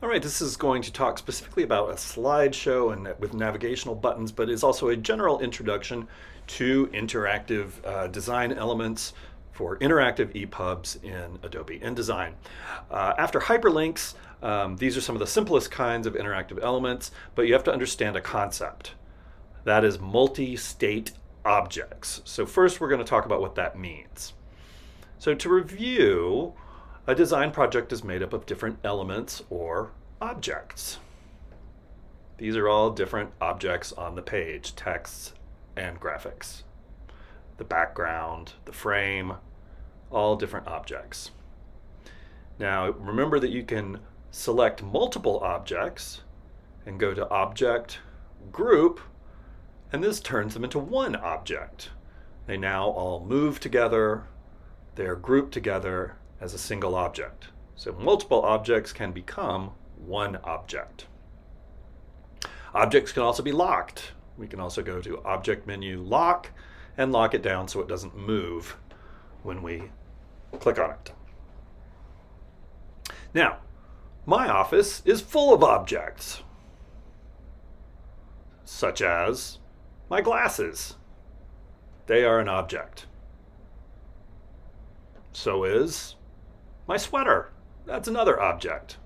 All right, this is going to talk specifically about a slideshow and with navigational buttons, but is also a general introduction to interactive design elements for interactive EPUBs in Adobe InDesign. After hyperlinks, these are some of the simplest kinds of interactive elements, but you have to understand a concept. That is multi-state objects. So first we're going to talk about what that means. So to review, a design project is made up of different elements or objects. These are all different objects on the page, texts and graphics. The background, the frame, all different objects. Now remember that you can select multiple objects and go to Object, Group, and this turns them into one object. They now all move together, they're grouped together as a single object. So multiple objects can become one object. Objects can also be locked. We can also go to Object Menu, Lock, and lock it down so it doesn't move when we click on it. Now, my office is full of objects, such as my glasses. They are an object. So is my sweater. That's another object.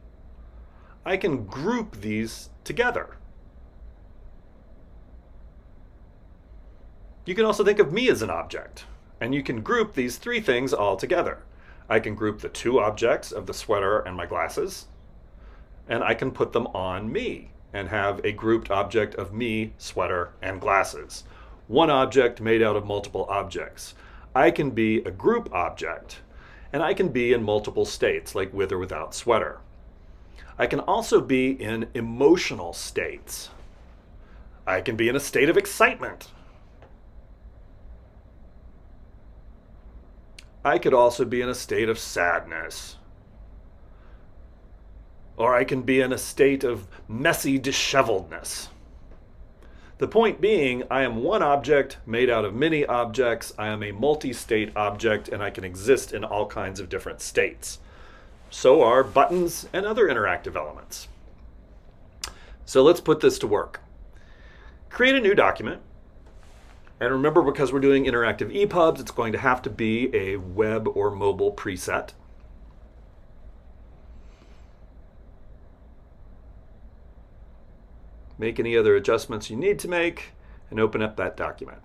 I can group these together. You can also think of me as an object, and you can group these three things all together. I can group the two objects of the sweater and my glasses, and I can put them on me and have a grouped object of me, sweater, and glasses. One object made out of multiple objects. I can be a group object, and I can be in multiple states, like with or without sweater. I can also be in emotional states. I can be in a state of excitement. I could also be in a state of sadness. Or I can be in a state of messy disheveledness. The point being, I am one object made out of many objects. I am a multi-state object, and I can exist in all kinds of different states. So are buttons and other interactive elements. So let's put this to work. Create a new document. And remember, because we're doing interactive EPUBs, it's going to have to be a web or mobile preset. Make any other adjustments you need to make, and open up that document.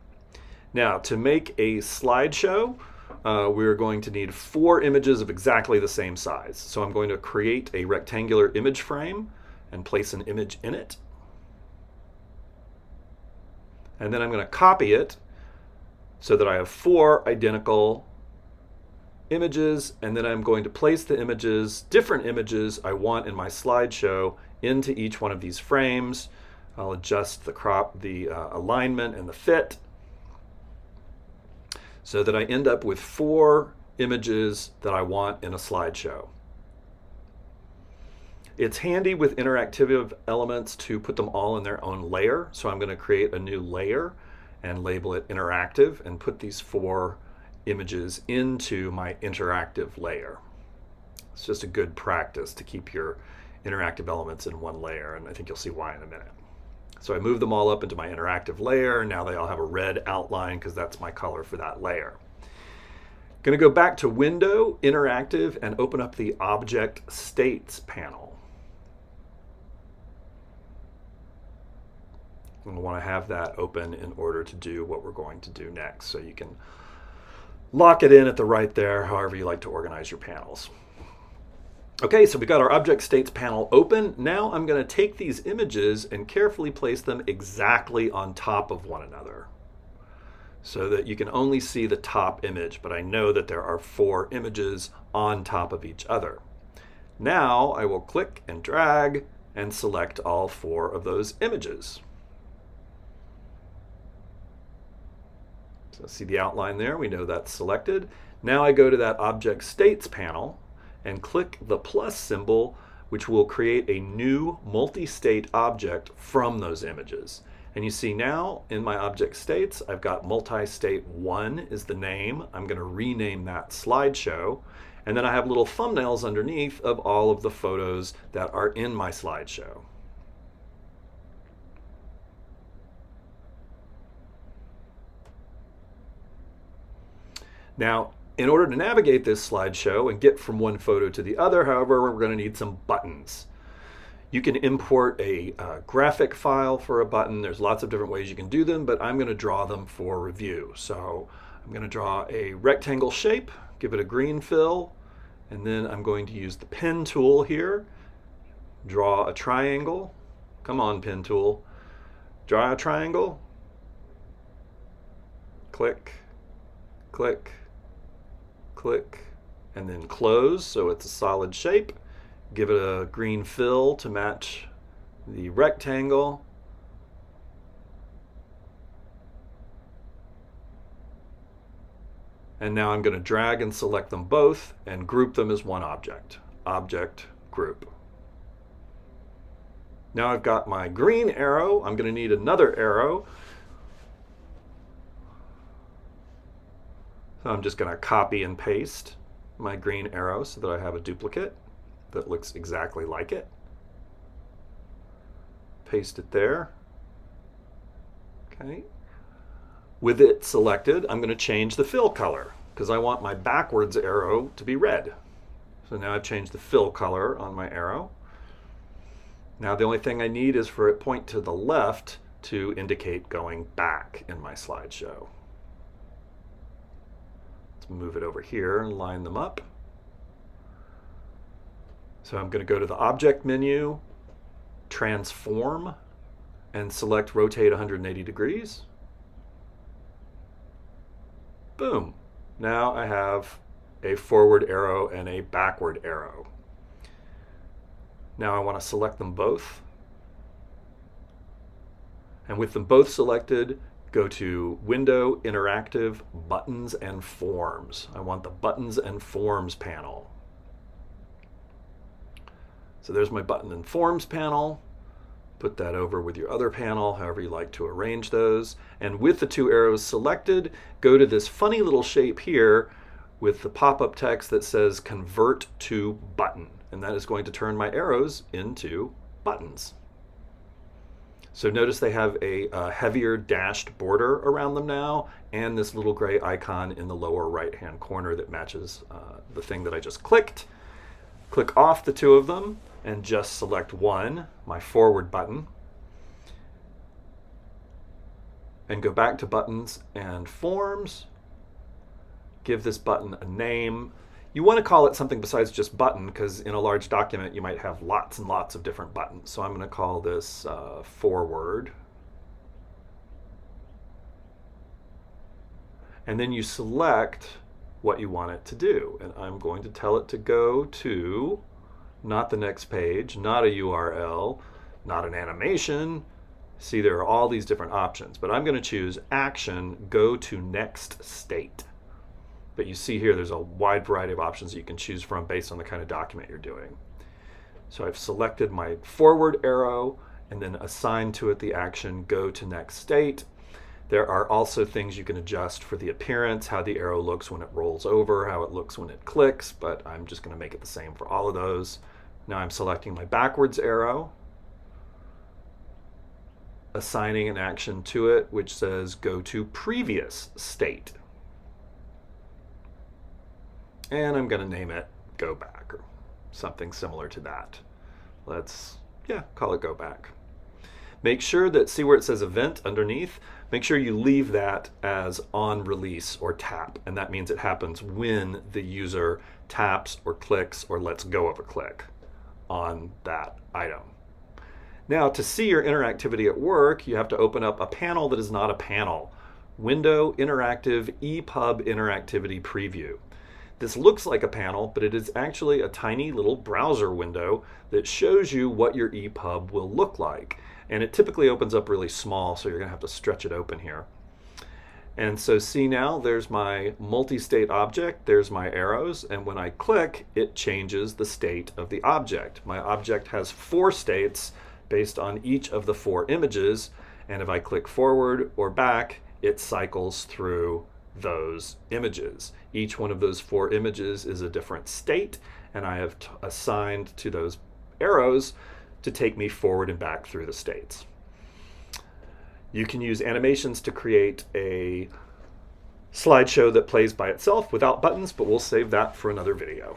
Now, to make a slideshow, we're going to need 4 images of exactly the same size. So I'm going to create a rectangular image frame and place an image in it. And then I'm going to copy it so that I have 4 identical images, and then I'm going to place the images, different images I want in my slideshow, into each one of these frames. I'll adjust the crop, the alignment and the fit so that I end up with 4 images that I want in a slideshow. It's handy with interactive elements to put them all in their own layer. So I'm going to create a new layer and label it interactive and put these 4 images into my interactive layer. It's just a good practice to keep your interactive elements in one layer, and I think you'll see why in a minute. So I move them all up into my interactive layer. Now they all have a red outline because that's my color for that layer. Going to go back to Window, Interactive, and open up the Object States panel. And we'll want to have that open in order to do what we're going to do next. So you can lock it in at the right there, however you like to organize your panels. Okay, so we got our Object States panel open. Now I'm going to take these images and carefully place them exactly on top of one another so that you can only see the top image, but I know that there are 4 images on top of each other. Now I will click and drag and select all 4 of those images. So see the outline there, we know that's selected. Now I go to that Object States panel and click the plus symbol, which will create a new multi-state object from those images. And you see now in my object states, I've got multi-state 1 is the name. I'm going to rename that slideshow. And then I have little thumbnails underneath of all of the photos that are in my slideshow. Now, in order to navigate this slideshow and get from one photo to the other, however, we're going to need some buttons. You can import a graphic file for a button. There's lots of different ways you can do them, but I'm going to draw them for review. So I'm going to draw a rectangle shape, give it a green fill, and then I'm going to use the pen tool here, draw a triangle. Come on, pen tool. Draw a triangle. Click, click, click, and then close so it's a solid shape. Give it a green fill to match the rectangle. And now I'm going to drag and select them both and group them as one object. Object, group. Now I've got my green arrow. I'm going to need another arrow. So I'm just going to copy and paste my green arrow so that I have a duplicate that looks exactly like it. Paste it there. Okay. With it selected, I'm going to change the fill color because I want my backwards arrow to be red. So now I've changed the fill color on my arrow. Now the only thing I need is for it to point to the left to indicate going back in my slideshow. Let's move it over here and line them up. So I'm going to go to the Object menu, Transform, and select Rotate 180 degrees. Boom. Now I have a forward arrow and a backward arrow. Now I want to select them both. And with them both selected, go to Window, Interactive, Buttons and Forms. I want the Buttons and Forms panel. So there's my Button and Forms panel. Put that over with your other panel, however you like to arrange those. And with the two arrows selected, go to this funny little shape here with the pop-up text that says Convert to Button. And that is going to turn my arrows into buttons. So notice they have a heavier dashed border around them now, and this little gray icon in the lower right-hand corner that matches the thing that I just clicked. Click off the two of them and just select one, my forward button, and go back to Buttons and Forms. Give this button a name. You want to call it something besides just button, because in a large document you might have lots and lots of different buttons. So I'm going to call this forward. And then you select what you want it to do. And I'm going to tell it to go to not the next page, not a URL, not an animation. See, there are all these different options, but I'm going to choose action, go to next state. But you see here, there's a wide variety of options that you can choose from based on the kind of document you're doing. So I've selected my forward arrow and then assigned to it the action, go to next state. There are also things you can adjust for the appearance, how the arrow looks when it rolls over, how it looks when it clicks, but I'm just going to make it the same for all of those. Now I'm selecting my backwards arrow, assigning an action to it, which says go to previous state. And I'm going to name it Go Back or something similar to that. Let's, call it Go Back. Make sure that, see where it says event underneath? Make sure you leave that as on release or tap. And that means it happens when the user taps or clicks or lets go of a click on that item. Now, to see your interactivity at work, you have to open up a panel that is not a panel. Window Interactive EPUB Interactivity Preview. This looks like a panel, but it is actually a tiny little browser window that shows you what your EPUB will look like. And it typically opens up really small, so you're going to have to stretch it open here. And so see now, there's my multi-state object, there's my arrows, and when I click, it changes the state of the object. My object has 4 states based on each of the 4 images, And if I click forward or back, it cycles through those images. Each one of those 4 images is a different state, and I have assigned to those arrows to take me forward and back through the states. You can use animations to create a slideshow that plays by itself without buttons, but we'll save that for another video.